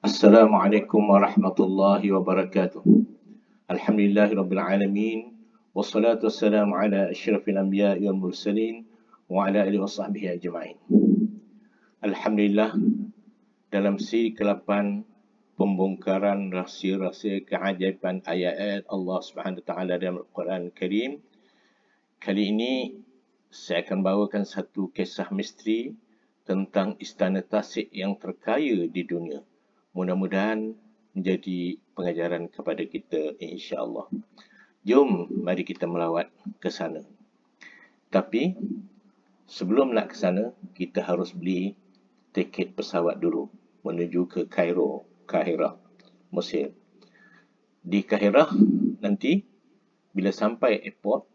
Assalamualaikum warahmatullahi wabarakatuh. Alhamdulillahirabbil alamin wassalatu wassalamu ala asyrafil anbiya'i wal mursalin wa ala alihi washabbihi ajma'in. Alhamdulillah, dalam siri ke-8 pembongkaran rahsia-rahsia keajaiban ayat-ayat Allah Subhanahu wa taala dalam Al-Quran Karim. Kali ini saya akan bawakan satu kisah misteri tentang istana tasik yang terkaya di dunia. Mudah-mudahan menjadi pengajaran kepada kita, insya-Allah. Jom, mari kita melawat ke sana. Tapi sebelum nak ke sana, kita harus beli tiket pesawat dulu menuju ke Kahirah, Mesir. Di Kahirah nanti bila sampai airport,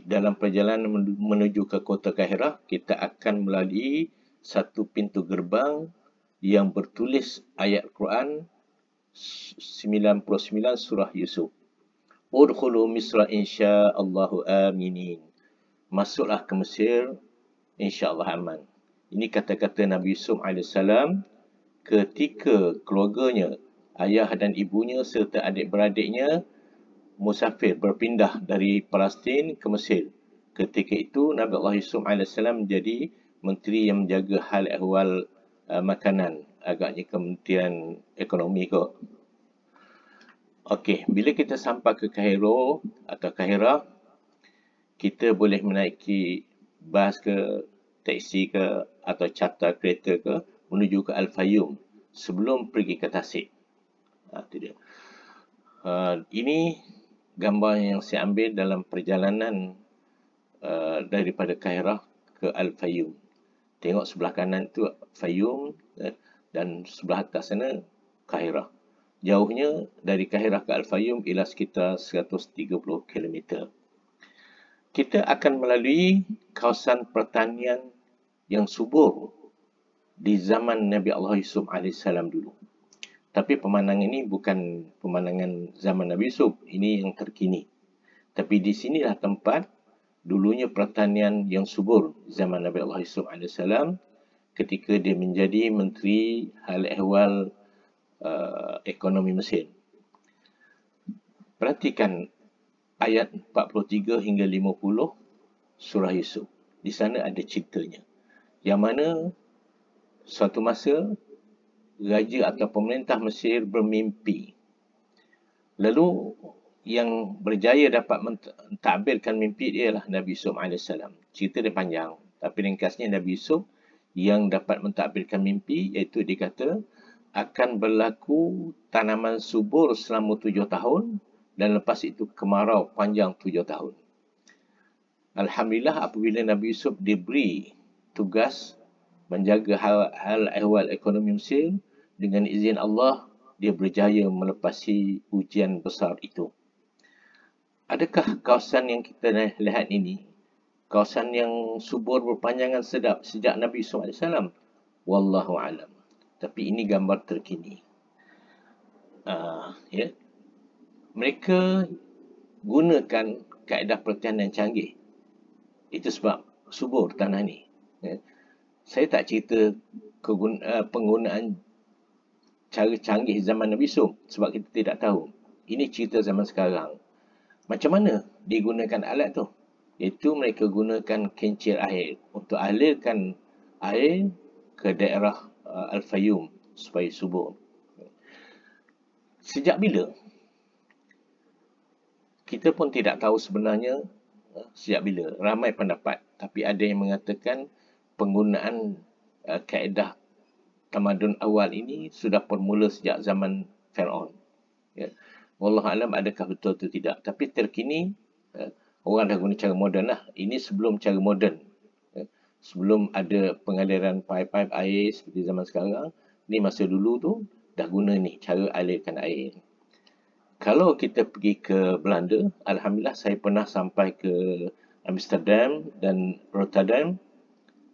dalam perjalanan menuju ke kota Kahirah, kita akan melalui satu pintu gerbang yang bertulis ayat Quran 99 surah Yusuf. Udkhulu Misra insya'allahu aminin. Masuklah ke Mesir, insya-Allah aman. Ini kata-kata Nabi Yusuf AS ketika keluarganya, ayah dan ibunya serta adik-beradiknya musafir berpindah dari Palestin ke Mesir. Ketika itu Nabi Allah Yusuf AS menjadi menteri yang menjaga hal ehwal makanan, agaknya Kementerian Ekonomi kot. Okey, bila kita sampai ke Kairo atau Kahirah, kita boleh menaiki bas ke, teksi ke, atau charter kereta ke menuju ke Al-Fayoum sebelum pergi ke Tasik. Itu dia. Ini gambar yang saya ambil dalam perjalanan daripada Kahirah ke Al-Fayoum. Tengok sebelah kanan tu Fayoum dan sebelah atas sana Kahirah. Jauhnya dari Kahirah ke Al-Fayoum ialah sekitar 130 km. Kita akan melalui kawasan pertanian yang subur di zaman Nabi Allah Yusuf AS dulu. Tapi pemandangan ini bukan pemandangan zaman Nabi Yusuf, ini yang terkini. Tapi di sinilah tempat dulunya pertanian yang subur zaman Nabi Allah Yusuf AS ketika dia menjadi menteri hal ehwal ekonomi Mesir. Perhatikan ayat 43 hingga 50 surah Yusuf. Di sana ada ceritanya. Yang mana suatu masa raja atau pemerintah Mesir bermimpi. Lalu yang berjaya dapat mentadbirkan mimpi dia ialah Nabi Yusuf AS. Cerita dia panjang, tapi ringkasnya Nabi Yusuf yang dapat mentadbirkan mimpi, iaitu dikata akan berlaku tanaman subur selama 7 tahun dan lepas itu kemarau panjang 7 tahun. Alhamdulillah, apabila Nabi Yusuf diberi tugas menjaga hal ehwal ekonomi Mesir, dengan izin Allah dia berjaya melepasi ujian besar itu. Adakah kawasan yang kita lihat ini kawasan yang subur berpanjangan sedap sejak Nabi Yusuf AS? Wallahu alam. Tapi ini gambar terkini. Mereka gunakan kaedah pertanian canggih. Itu sebab subur tanah ni. Saya tak cerita penggunaan cara canggih zaman Nabi Yusuf sebab kita tidak tahu. Ini cerita zaman sekarang. Macam mana digunakan alat tu? Iaitu mereka gunakan kincir air untuk alirkan air ke daerah Al-Fayoum supaya subur. Sejak bila? Kita pun tidak tahu sebenarnya sejak bila. Ramai pendapat. Tapi ada yang mengatakan penggunaan kaedah tamadun awal ini sudah bermula sejak zaman Firaun. Wallahualam, adakah betul atau tidak. Tapi terkini orang dah guna cara moden lah. Ini sebelum cara moden. Sebelum ada pengaliran paip-paip air seperti zaman sekarang, ni masa dulu tu dah guna ni cara alirkan air. Kalau kita pergi ke Belanda, alhamdulillah saya pernah sampai ke Amsterdam dan Rotterdam.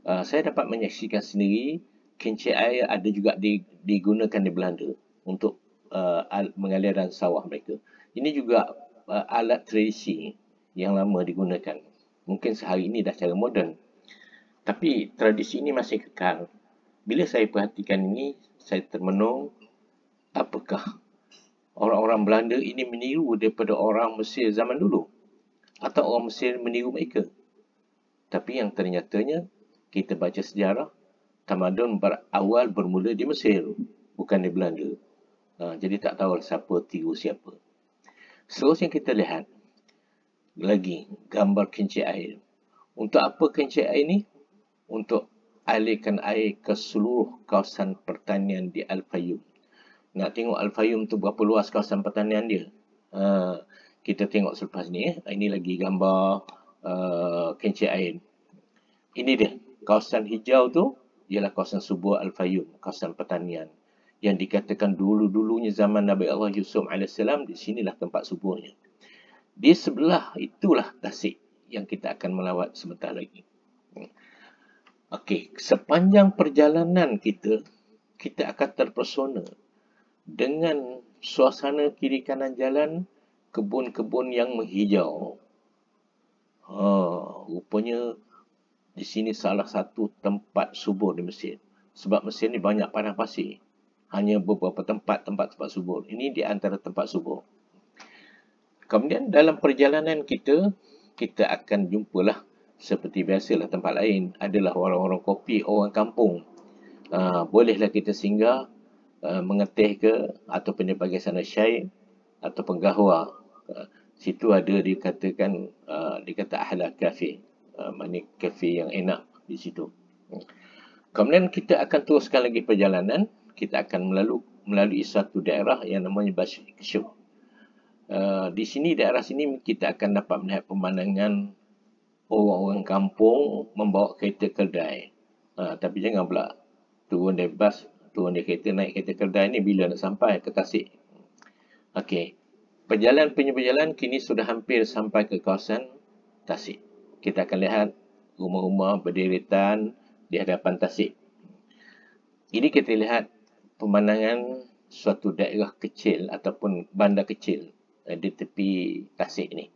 Saya dapat menyaksikan sendiri kincir air ada juga digunakan di Belanda untuk pengaliran sawah mereka. Ini juga alat tradisi yang lama digunakan. Mungkin sehari ini dah cara moden. Tapi tradisi ini masih kekal. Bila saya perhatikan ini, saya termenung, apakah orang-orang Belanda ini meniru daripada orang Mesir zaman dulu? Atau orang Mesir meniru mereka? Tapi yang ternyatanya, kita baca sejarah, tamadun berawal bermula di Mesir, bukan di Belanda. Jadi tak tahu siapa tiru siapa. Seterusnya kita lihat lagi gambar kencik air. Untuk apa kencik air ni? Untuk alirkan air ke seluruh kawasan pertanian di Al-Fayyum. Nak tengok Al-Fayyum tu berapa luas kawasan pertanian dia? Kita tengok selepas ni. Ini lagi gambar kencik air. Ini dia. Kawasan hijau tu ialah kawasan subur Al-Fayyum, kawasan pertanian. Yang dikatakan dulu-dulunya zaman Nabi Allah Yusuf AS, di sinilah tempat suburnya. Di sebelah itulah tasik yang kita akan melawat sebentar lagi. Okey, sepanjang perjalanan kita akan terpesona dengan suasana kiri kanan jalan, kebun-kebun yang menghijau. Rupanya di sini salah satu tempat subur di Mesir. Sebab Mesir ni banyak padang pasir. Hanya beberapa tempat subur. Ini di antara tempat subur. Kemudian dalam perjalanan kita akan jumpalah seperti biasalah tempat lain. Adalah orang-orang kopi, orang kampung. Bolehlah kita singgah, mengetih ke, ataupun dia panggil sana syai, ataupun gahwa. Situ ada dikatakan, dikata ahla kafe. Mana kafe yang enak di situ. Kemudian kita akan teruskan lagi perjalanan. Kita akan melalui satu daerah yang namanya Bashkshuk. Di sini, daerah sini kita akan dapat melihat pemandangan orang-orang kampung membawa kereta keldai. Tapi jangan pula turun dari bas, turun dari kereta, naik kereta keldai ni bila nak sampai ke Tasik. Okey. Perjalanan kini sudah hampir sampai ke kawasan Tasik. Kita akan lihat rumah-rumah berderitan di hadapan Tasik. Ini kita lihat pemandangan suatu daerah kecil ataupun bandar kecil di tepi Tasik ni.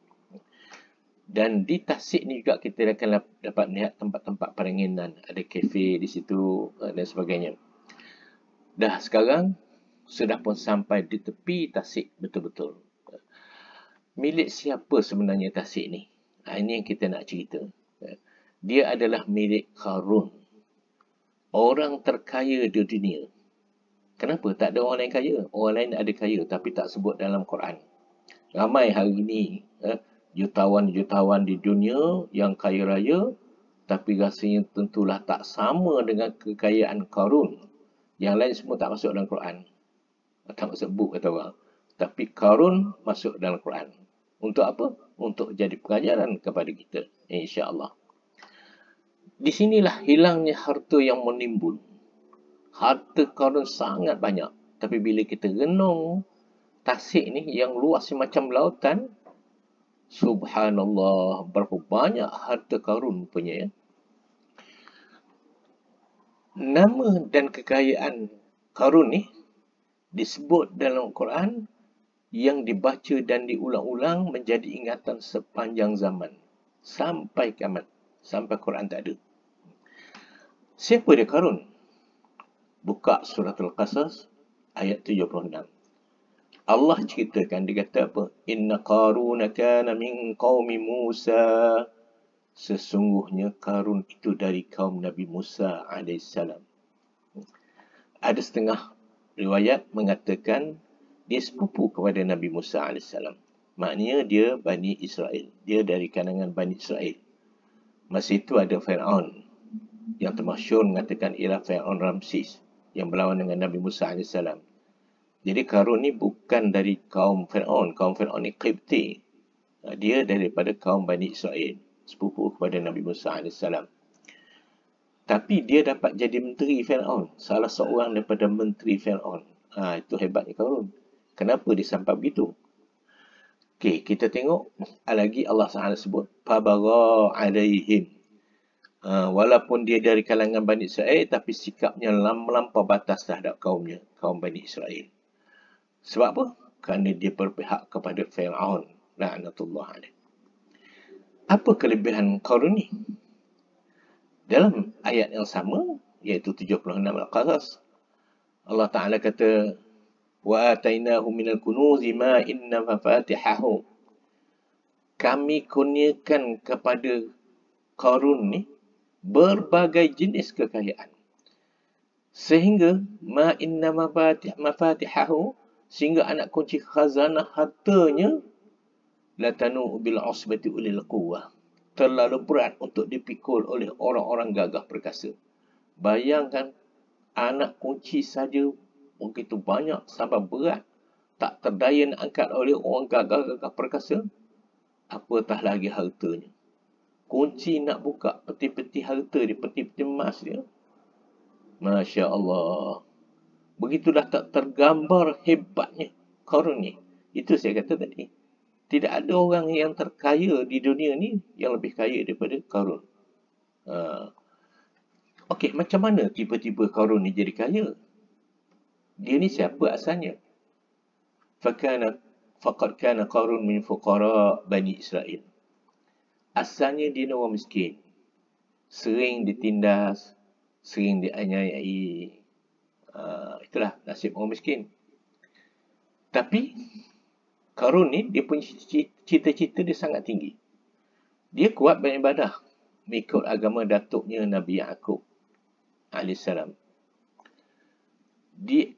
Dan di Tasik ni juga kita akan dapat melihat tempat-tempat peranginan. Ada kafe di situ dan sebagainya. Dah sekarang sudah pun sampai di tepi Tasik betul-betul. Milik siapa sebenarnya Tasik ni? Ini yang kita nak cerita. Dia adalah milik Qarun. Orang terkaya di dunia. Kenapa? Tak ada orang lain kaya. Orang lain ada kaya tapi tak sebut dalam Quran. Ramai hari ini jutawan-jutawan di dunia yang kaya raya, tapi rasanya tentulah tak sama dengan kekayaan Qarun. Yang lain semua tak masuk dalam Quran. Tak masuk buku kata orang. Tapi Qarun masuk dalam Quran. Untuk apa? Untuk jadi pengajaran kepada kita. InsyaAllah. Di sinilah hilangnya harta yang menimbun. Harta Qarun sangat banyak. Tapi bila kita renung Tasik ni yang luasnya macam lautan, subhanallah, berapa banyak harta Qarun punya ya. Nama dan kekayaan Qarun ni disebut dalam Quran yang dibaca dan diulang-ulang menjadi ingatan sepanjang zaman. Sampai kiamat. Sampai Quran tak ada. Siapa dia Qarun? Buka surah Al-Qasas ayat 76. Allah ceritakan, dia kata apa? Inna Qaruna kana min qaumi Musa. Sesungguhnya Qarun itu dari kaum Nabi Musa AS. Ada setengah riwayat mengatakan dia sepupu kepada Nabi Musa AS. Maknanya dia Bani Israel. Dia dari kalangan Bani Israel. Masa itu ada Fir'aun yang termasyhur mengatakan ialah Fir'aun Ramses yang berlawan dengan Nabi Musa AS. Jadi Qarun ni bukan dari kaum Fir'aun. Kaum Fir'aun ni Qibti. Dia daripada kaum Bani Israel. Sepupu kepada Nabi Musa AS. Tapi dia dapat jadi menteri Fir'aun. Salah seorang daripada menteri Fir'aun. Itu hebatnya Qarun. Kenapa dia sampai begitu? Okey, kita tengok lagi Allah SWT sebut Fabagha alaihim. Walaupun dia dari kalangan Bani Israel, tapi sikapnya melampau batas terhadap kaumnya, kaum Bani Israel. Sebab apa? Kerana dia berpihak kepada Fir'aun. La'natullah alaih. Apa kelebihan Qarun ni? Dalam ayat yang sama, iaitu 76 Al-Qasas, Allah Ta'ala kata, wa atainahu minal kunuzi ma inna mafatihahu. Kami kurniakan kepada Qarun ni berbagai jenis kekayaan. Sehingga ma inna mafatihahu, sehingga anak kunci khazanah hartanya latanu bil usbati ulil quwwah, terlalu berat untuk dipikul oleh orang-orang gagah perkasa. Bayangkan, anak kunci saja begitu banyak sampai berat, tak terdaya nak angkat oleh orang gagah-gagah perkasa, apatah lagi hartanya. Kunci nak buka peti-peti harta dia, peti-peti emas dia, Masya Allah. Begitulah tak tergambar hebatnya Qarun ni. Itu saya kata tadi. Tidak ada orang yang terkaya di dunia ni yang lebih kaya daripada Qarun. Okey, macam mana tiba-tiba Qarun ni jadi kaya? Dia ni siapa asalnya? Faqad kana Qarun min fuqara Bani Israel. Asalnya dia orang miskin. Sering ditindas, sering dianiayai. Itulah nasib orang miskin. Tapi Qarun ni, dia punya cita-cita dia sangat tinggi. Dia kuat beribadah mengikut agama datuknya Nabi Yaqub alaihissalam. Dia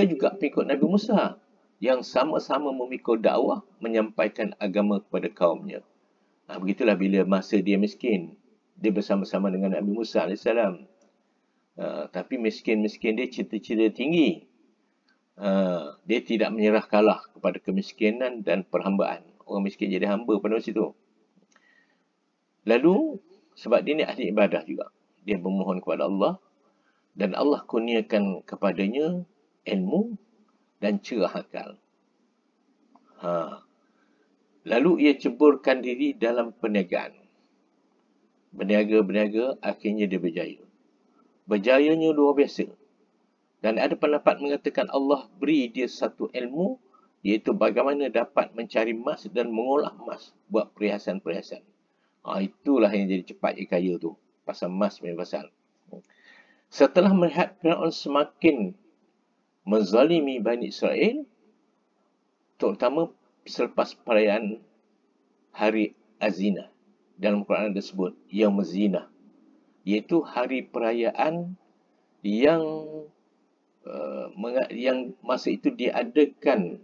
juga pengikut Nabi Musa yang sama-sama memikul dakwah menyampaikan agama kepada kaumnya. Begitulah bila masa dia miskin, dia bersama-sama dengan Nabi Musa alaihissalam. Tapi miskin-miskin dia cita-cita tinggi. Dia tidak menyerah kalah kepada kemiskinan dan perhambaan. Orang miskin jadi hamba pada masa itu. Lalu, sebab dia ni ahli ibadah juga, dia memohon kepada Allah, dan Allah kurniakan kepadanya ilmu dan cerah akal. Lalu ia ceburkan diri dalam perniagaan. Berniaga, akhirnya dia berjaya. Berjayanya luar biasa. Dan ada pendapat mengatakan Allah beri dia satu ilmu, iaitu bagaimana dapat mencari emas dan mengolah emas buat perhiasan-perhiasan. Itulah yang jadi cepat dia kaya tu. Pasal emas punya pasal. Setelah melihat Fir'aun semakin menzalimi Bani Israel, terutama selepas perayaan Hari Az-Zinah. Dalam Quran disebut Yaum Az-Zinah, iaitu hari perayaan yang masa itu diadakan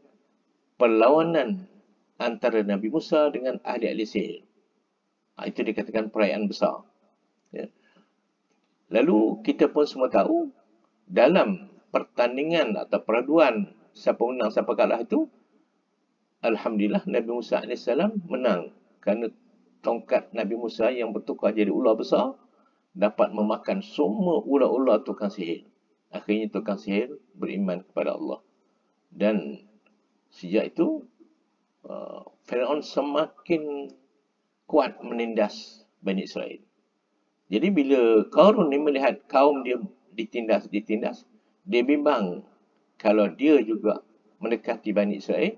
perlawanan antara Nabi Musa dengan ahli-ahli sihir. Itu dikatakan perayaan besar. Ya. Lalu kita pun semua tahu, dalam pertandingan atau peraduan siapa menang siapa kalah itu, alhamdulillah Nabi Musa AS menang, kerana tongkat Nabi Musa yang bertukar jadi ular besar dapat memakan semua ular-ular tukang sihir. Akhirnya tukang sihir beriman kepada Allah. Dan sejak itu Fir'aun semakin kuat menindas Bani Israel. Jadi bila Qarun ni melihat kaum dia ditindas, dia bimbang kalau dia juga mendekati Bani Israel,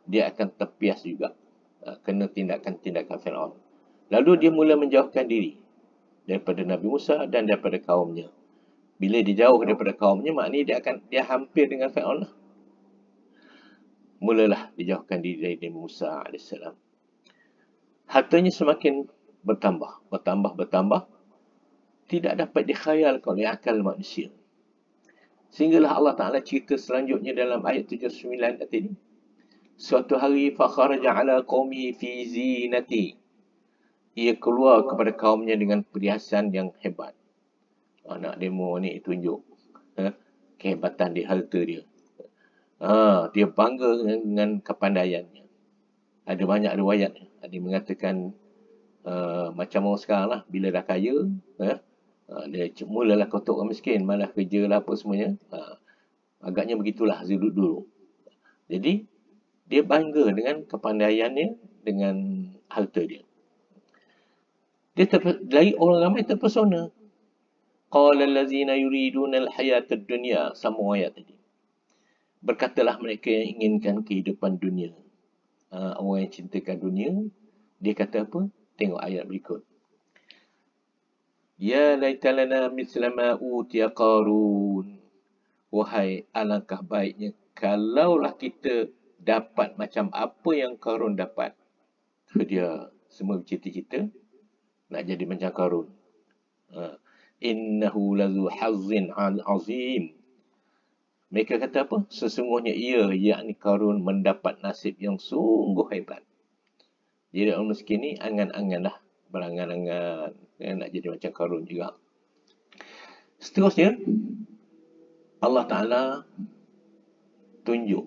dia akan terpias juga kena tindakan-tindakan Fir'aun. Lalu dia mula menjauhkan diri daripada Nabi Musa dan daripada kaumnya. Bila dia jauh daripada kaumnya, maknanya dia hampir dengan Fir'aun lah. Mulalah dijauhkan diri dari Nabi Musa AS. Hartanya semakin bertambah. Tidak dapat dikhayalkan oleh akal manusia. Sehinggalah Allah Ta'ala cerita selanjutnya dalam ayat 79 tadi. Suatu hari, fakharaja ala qawmi fi zinati. Ia keluar kepada kaumnya dengan perhiasan yang hebat. Nak demo ni tunjuk kehebatan di harta dia. Dia bangga dengan kepandaiannya. Ada banyak riwayat. Ada yang mengatakan macam orang sekarang lah, bila dah kaya, dia mulalah kotak orang miskin, malah kerja lah apa semuanya. Agaknya begitulah dulu. Jadi, dia bangga dengan kepandaiannya, dengan harta dia. Lagi orang ramai terpesona. Qala allazina yuriduna al-hayata ad-dunya, sambung ayat tadi. Berkatalah mereka yang inginkan kehidupan dunia. Orang yang cintakan dunia, dia kata apa? Tengok ayat berikut. Ya laita lana mithla ma utiya Qarun. Wahai, alangkah baiknya kalaulah kita dapat macam apa yang Qarun dapat. So, dia semua bercita-cita nak jadi macam Qarun. Innahu lazu hazzin azim. Mereka kata apa? Sesungguhnya ia, yakni Qarun, mendapat nasib yang sungguh hebat. Jadi orang miskin ni angan-angan lah. Berangan-angan. Nak jadi macam Qarun juga. Seterusnya, Allah Ta'ala tunjuk.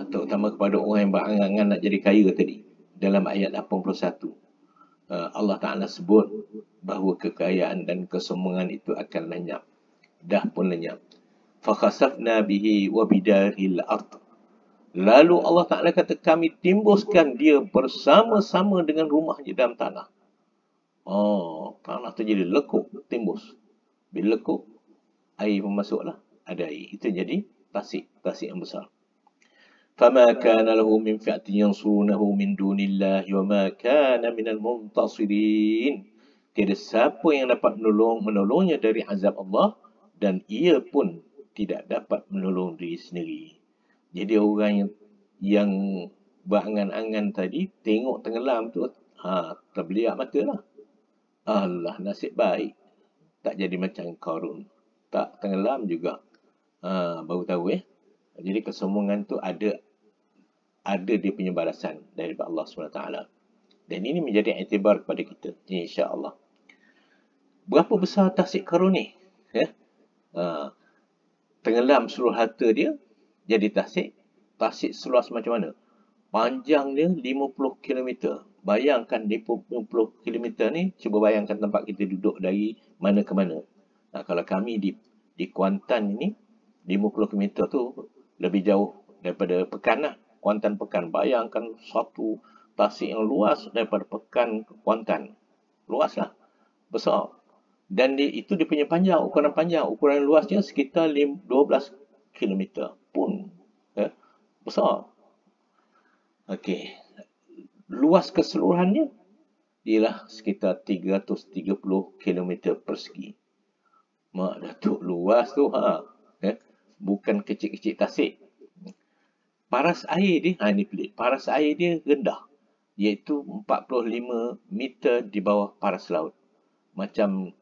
Terutama kepada orang yang berangan-angan nak jadi kaya tadi. Dalam ayat 81. Allah Ta'ala sebut bahawa kekayaan dan kesombongan itu akan lenyap. Dah pun lenyap. Fakhasafna bihi wa bidaril ard. Lalu Allah Ta'ala kata, kami timbuskan dia bersama-sama dengan rumahnya dalam tanah. Tanah tu jadi lekuk, timbus. Bila lekuk, air pun masuklah. Ada air. Itu jadi tasik yang besar. فَمَا كَانَ لَهُ مِنْ فِئَةٍ يَنْصُرُونَهُ مِنْ دُونِ اللَّهِ وَمَا كَانَ مِنَ الْمُنْتَصِرِينَ. Tiada siapa yang dapat menolongnya dari azab Allah, dan ia pun tidak dapat menolong diri sendiri. Jadi orang yang berangan-angan tadi tengok tenggelam tu, terbeliak mata lah. Allah, nasib baik tak jadi macam Qarun. Tak tenggelam juga. Baru tahu Jadi kesombongan tu ada dia punya balasan daripada Allah SWT. Dan ini menjadi iktibar kepada kita, insya-Allah. Berapa besar tasik Qarun ni? Tenggelam seluruh harta dia jadi tasik. Tasik seluas macam mana? Panjang dia 50 km. Bayangkan 50 km ni, cuba bayangkan tempat kita duduk dari mana ke mana. Kalau kami di Kuantan ini, 50 km tu lebih jauh daripada Pekan lah. Kuantan Pekan. Bayangkan satu tasik yang luas daripada Pekan ke Kuantan. Luas lah. Besar. Dan itu dia punya panjang, ukuran panjang. Ukuran luasnya sekitar 12 km pun. Besar. Okey. Luas keseluruhannya ialah sekitar 330 km persegi. Mak Datuk, luas tu. Bukan kecil-kecil tasik. Paras air dia, ini pelik. Paras air dia rendah. Iaitu 45 meter di bawah paras laut. Macam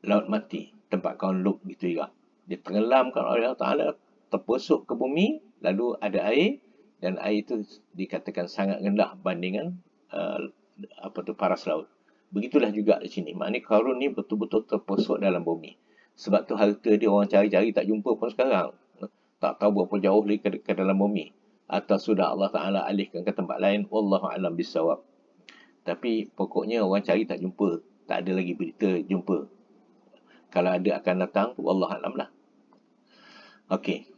laut mati. Tempat kawan Lut gitu juga. Dia tenggelamkan oleh Allah Ta'ala, terpesuk ke bumi, lalu ada air, dan air itu dikatakan sangat rendah bandingan paras laut. Begitulah juga di sini. Maknanya Qarun ni betul-betul terpesuk dalam bumi. Sebab tu harta dia orang cari-cari tak jumpa pun sekarang. Tak tahu berapa jauh lagi ke dalam bumi. Atau sudah Allah Ta'ala alihkan ke tempat lain. Wallahu a'lam bissawab. Tapi pokoknya orang cari tak jumpa. Tak ada lagi berita jumpa. Kalau ada akan datang, wallahu a'lam lah. Okey.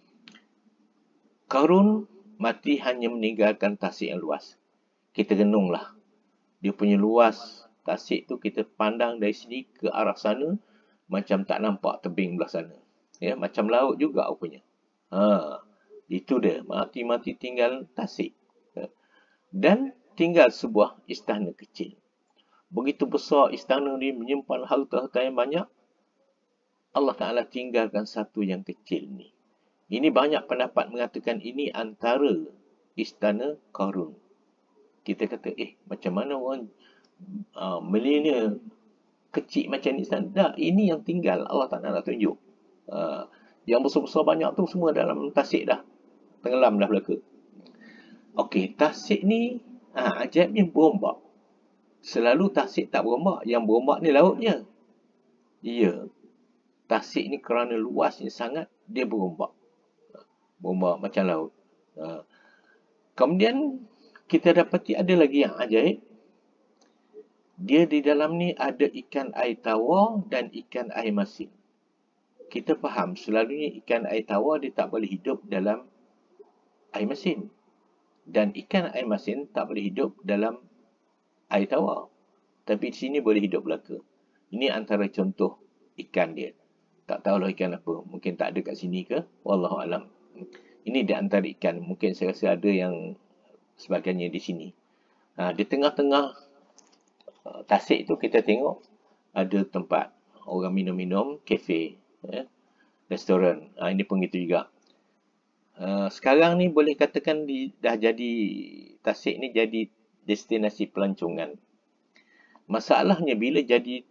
Qarun mati hanya meninggalkan tasik yang luas. Kita renunglah. Dia punya luas tasik tu, kita pandang dari sini ke arah sana, macam tak nampak tebing belah sana. Macam laut juga rupanya. Itu dia. Mati-mati tinggal tasik. Dan tinggal sebuah istana kecil. Begitu besar istana ni, menyimpan harta-harta yang banyak. Allah Ta'ala tinggalkan satu yang kecil ni. Ini banyak pendapat mengatakan ini antara istana Qarun. Kita kata, macam mana orang milenial kecil macam ni? Tak, ini yang tinggal. Allah Ta'ala nak tunjuk. Yang besar-besar banyak tu semua dalam tasik dah. Tenggelam dah belaka. Okey, tasik ni ajaibnya berombak. Selalu tasik tak berombak. Yang berombak ni lautnya. Ya. Tasik ni kerana luasnya sangat, dia berombak. Berombak macam laut. Kemudian kita dapati ada lagi yang ajaib. Dia di dalam ni ada ikan air tawar dan ikan air masin. Kita faham selalunya ikan air tawar dia tak boleh hidup dalam air masin. Dan ikan air masin tak boleh hidup dalam air tawar. Tapi di sini boleh hidup belaka. Ini antara contoh ikan dia. Tak tahulah ikan apa. Mungkin tak ada kat sini ke? Wallahu alam. Ini di antara ikan. Mungkin saya rasa ada yang sebagainya di sini. Di tengah-tengah tasik tu kita tengok ada tempat orang minum-minum, kafe, restoran. Ini pun gitu juga. Sekarang ni boleh katakan dah jadi, Tasik ni jadi destinasi pelancongan. Masalahnya bila jadi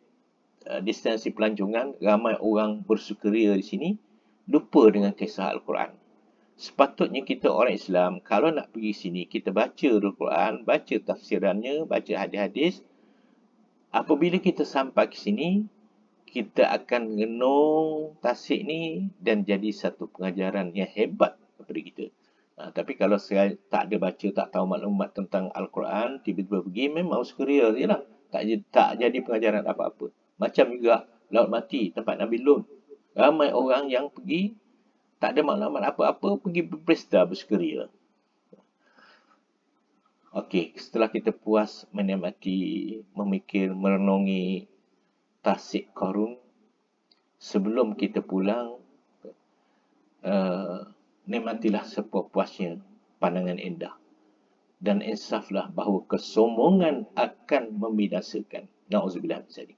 destinasi pelancongan, ramai orang bersukaria di sini, lupa dengan kisah Al-Quran. Sepatutnya kita orang Islam, kalau nak pergi sini, kita baca Al-Quran, baca tafsirannya, baca hadis-hadis. Apabila kita sampai ke sini, kita akan renung Tasik ni dan jadi satu pengajaran yang hebat kepada kita. Tapi kalau saya tak ada baca, tak tahu maklumat tentang Al-Quran, tiba-tiba pergi, memang sukaria je lah. Tak jadi pengajaran apa-apa. Macam juga Laut Mati, tempat Nabi Lut. Ramai orang yang pergi, tak ada maklumat apa-apa, pergi berpesta, bersukaria. Okey, setelah kita puas menikmati, memikir, merenungi Tasik Qarun, sebelum kita pulang, nikmatilah sepuas-puasnya pandangan indah. Dan insaflah bahawa kesombongan akan membinasakan. Na'udzubillah min zalik.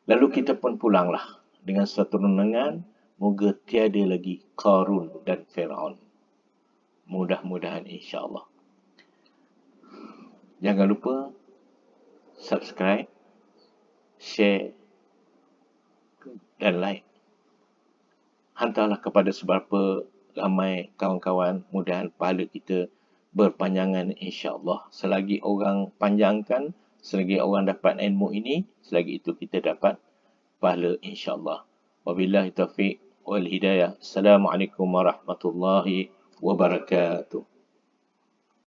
Lalu kita pun pulanglah dengan suatu renungan, moga tiada lagi Qarun dan Firaun. Mudah-mudahan insya-Allah. Jangan lupa subscribe, share dan like. Hantarlah kepada seberapa ramai kawan-kawan, mudahan pahala kita berpanjangan insya-Allah. Selagi orang panjangkan, selagi orang dapat ilmu ini, selagi itu kita dapat pahala insya-Allah. Wabillahi taufiq wal hidayah. Assalamualaikum warahmatullahi wabarakatuh.